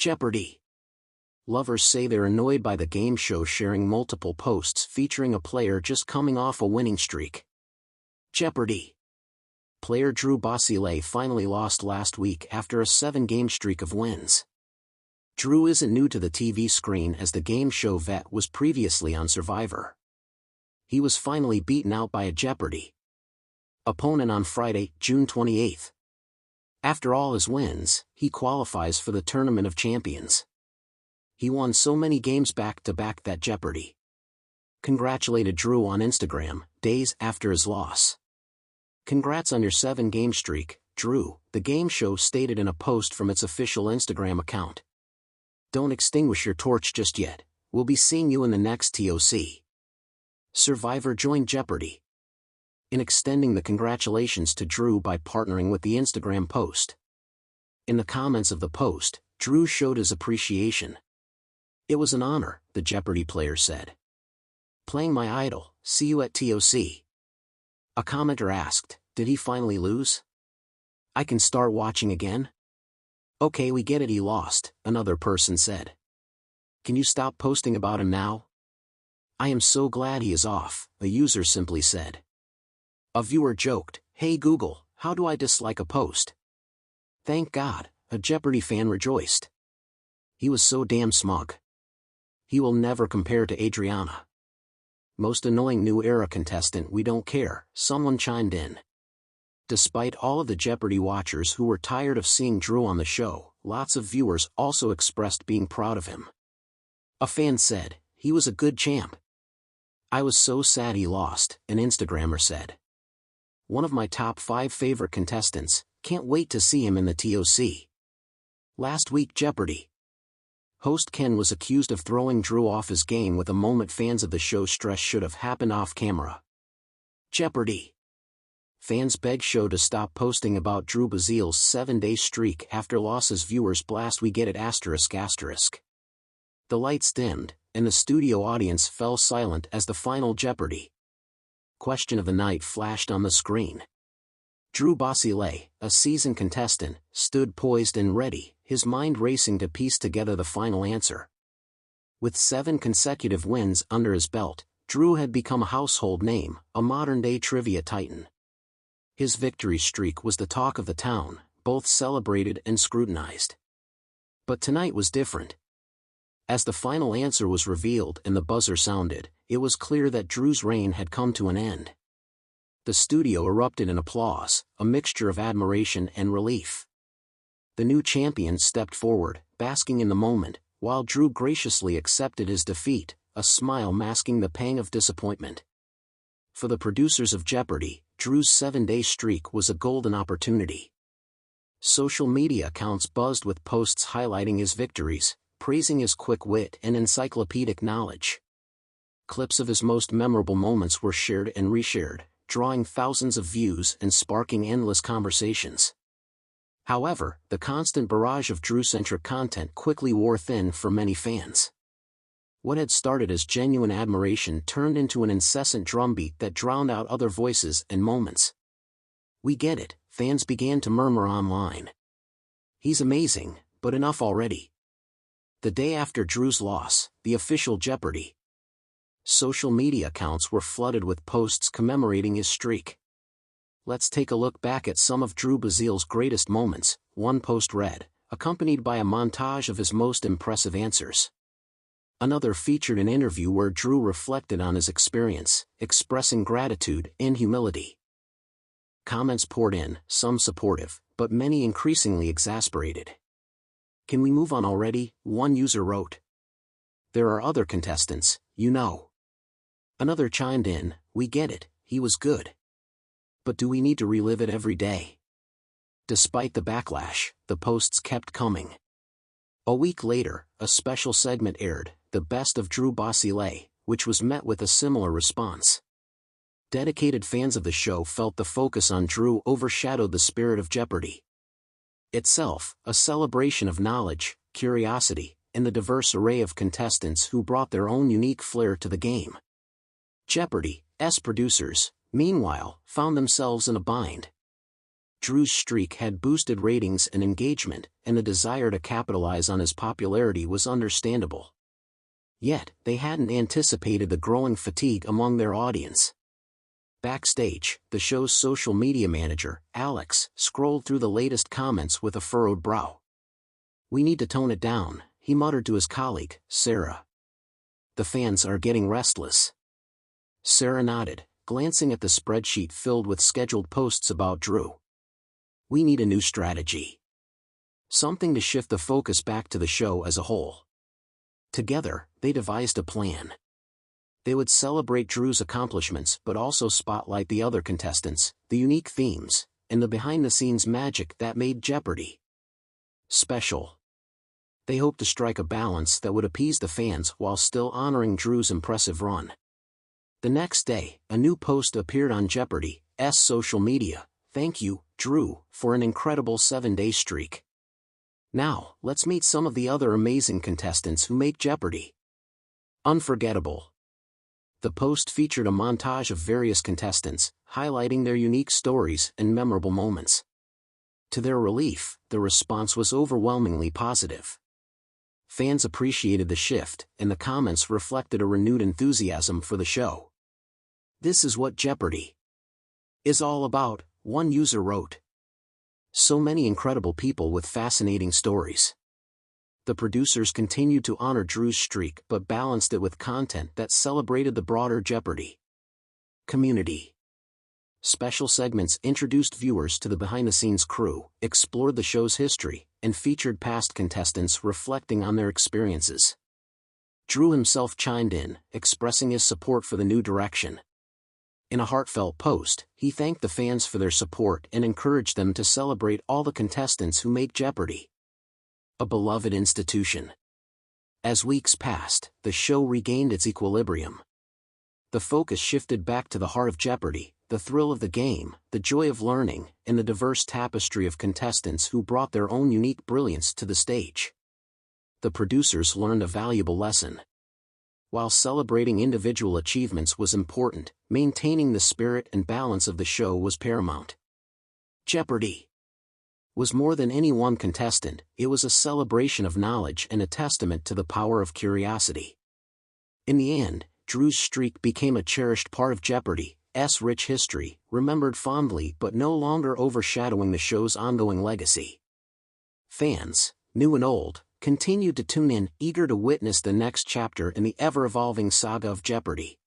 Jeopardy! Lovers say they're annoyed by the game show sharing multiple posts featuring a player just coming off a winning streak. Jeopardy! Player Drew Basile finally lost last week after a 7-game streak of wins. Drew isn't new to the TV screen as the game show vet was previously on Survivor. He was finally beaten out by a Jeopardy! Opponent on Friday, June 28. After all his wins, he qualifies for the Tournament of Champions. He won so many games back-to-back that Jeopardy! Congratulated Drew on Instagram, days after his loss. "Congrats on your 7-game streak, Drew," the game show stated in a post from its official Instagram account. "Don't extinguish your torch just yet, we'll be seeing you in the next TOC." Survivor joined Jeopardy! In extending the congratulations to Drew by partnering with the Instagram post. In the comments of the post, Drew showed his appreciation. "It was an honor," the Jeopardy player said. "Playing my idol, see you at TOC." A commenter asked, "Did he finally lose? I can start watching again?" "Okay, we get it, he lost," another person said. "Can you stop posting about him now?" "I am so glad he is off," a user simply said. A viewer joked, "Hey Google, how do I dislike a post?" "Thank God," a Jeopardy fan rejoiced. "He was so damn smug. He will never compare to Adriana." "Most annoying new era contestant, we don't care," someone chimed in. Despite all of the Jeopardy watchers who were tired of seeing Drew on the show, lots of viewers also expressed being proud of him. A fan said, "He was a good champ. I was so sad he lost," an Instagrammer said. "One of my top 5 favorite contestants, can't wait to see him in the TOC." Last week Jeopardy! Host Ken was accused of throwing Drew off his game with a moment fans of the show stress should have happened off camera. Jeopardy! Fans beg show to stop posting about Drew Basile's 7-day streak after losses. Viewers blast "We get it!" ****. The lights dimmed, and the studio audience fell silent as the final Jeopardy! Question of the night flashed on the screen. Drew Basile, a seasoned contestant, stood poised and ready, his mind racing to piece together the final answer. With 7 consecutive wins under his belt, Drew had become a household name, a modern-day trivia titan. His victory streak was the talk of the town, both celebrated and scrutinized. But tonight was different. As the final answer was revealed and the buzzer sounded, it was clear that Drew's reign had come to an end. The studio erupted in applause, a mixture of admiration and relief. The new champion stepped forward, basking in the moment, while Drew graciously accepted his defeat, a smile masking the pang of disappointment. For the producers of Jeopardy! Drew's 7-day streak was a golden opportunity. Social media accounts buzzed with posts highlighting his victories, praising his quick wit and encyclopedic knowledge. Clips of his most memorable moments were shared and reshared, drawing thousands of views and sparking endless conversations. However, the constant barrage of Drew-centric content quickly wore thin for many fans. What had started as genuine admiration turned into an incessant drumbeat that drowned out other voices and moments. "We get it," fans began to murmur online. "He's amazing, but enough already." The day after Drew's loss, the official Jeopardy! Social media accounts were flooded with posts commemorating his streak. "Let's take a look back at some of Drew Basile's greatest moments," one post read, accompanied by a montage of his most impressive answers. Another featured an interview where Drew reflected on his experience, expressing gratitude and humility. Comments poured in, some supportive, but many increasingly exasperated. "Can we move on already?" one user wrote. "There are other contestants, you know." Another chimed in, "We get it, he was good. But do we need to relive it every day?" Despite the backlash, the posts kept coming. A week later, a special segment aired, The Best of Drew Basile, which was met with a similar response. Dedicated fans of the show felt the focus on Drew overshadowed the spirit of Jeopardy! Itself, a celebration of knowledge, curiosity, and the diverse array of contestants who brought their own unique flair to the game. Jeopardy's producers, meanwhile, found themselves in a bind. Drew's streak had boosted ratings and engagement, and the desire to capitalize on his popularity was understandable. Yet, they hadn't anticipated the growing fatigue among their audience. Backstage, the show's social media manager, Alex, scrolled through the latest comments with a furrowed brow. "We need to tone it down," he muttered to his colleague, Sarah. "The fans are getting restless." Sarah nodded, glancing at the spreadsheet filled with scheduled posts about Drew. "We need a new strategy. Something to shift the focus back to the show as a whole." Together, they devised a plan. They would celebrate Drew's accomplishments but also spotlight the other contestants, the unique themes, and the behind-the-scenes magic that made Jeopardy special. They hoped to strike a balance that would appease the fans while still honoring Drew's impressive run. The next day, a new post appeared on Jeopardy's social media. "Thank you, Drew, for an incredible 7-day streak. Now, let's meet some of the other amazing contestants who make Jeopardy unforgettable." The post featured a montage of various contestants, highlighting their unique stories and memorable moments. To their relief, the response was overwhelmingly positive. Fans appreciated the shift, and the comments reflected a renewed enthusiasm for the show. "This is what Jeopardy is all about," one user wrote. "So many incredible people with fascinating stories." The producers continued to honor Drew's streak but balanced it with content that celebrated the broader Jeopardy community. Special segments introduced viewers to the behind-the-scenes crew, explored the show's history, and featured past contestants reflecting on their experiences. Drew himself chimed in, expressing his support for the new direction. In a heartfelt post, he thanked the fans for their support and encouraged them to celebrate all the contestants who make Jeopardy a beloved institution. As weeks passed, the show regained its equilibrium. The focus shifted back to the heart of Jeopardy, the thrill of the game, the joy of learning, and the diverse tapestry of contestants who brought their own unique brilliance to the stage. The producers learned a valuable lesson. While celebrating individual achievements was important, maintaining the spirit and balance of the show was paramount. Jeopardy was more than any one contestant, it was a celebration of knowledge and a testament to the power of curiosity. In the end, Drew's streak became a cherished part of Jeopardy's rich history, remembered fondly but no longer overshadowing the show's ongoing legacy. Fans, new and old, continued to tune in, eager to witness the next chapter in the ever-evolving saga of Jeopardy.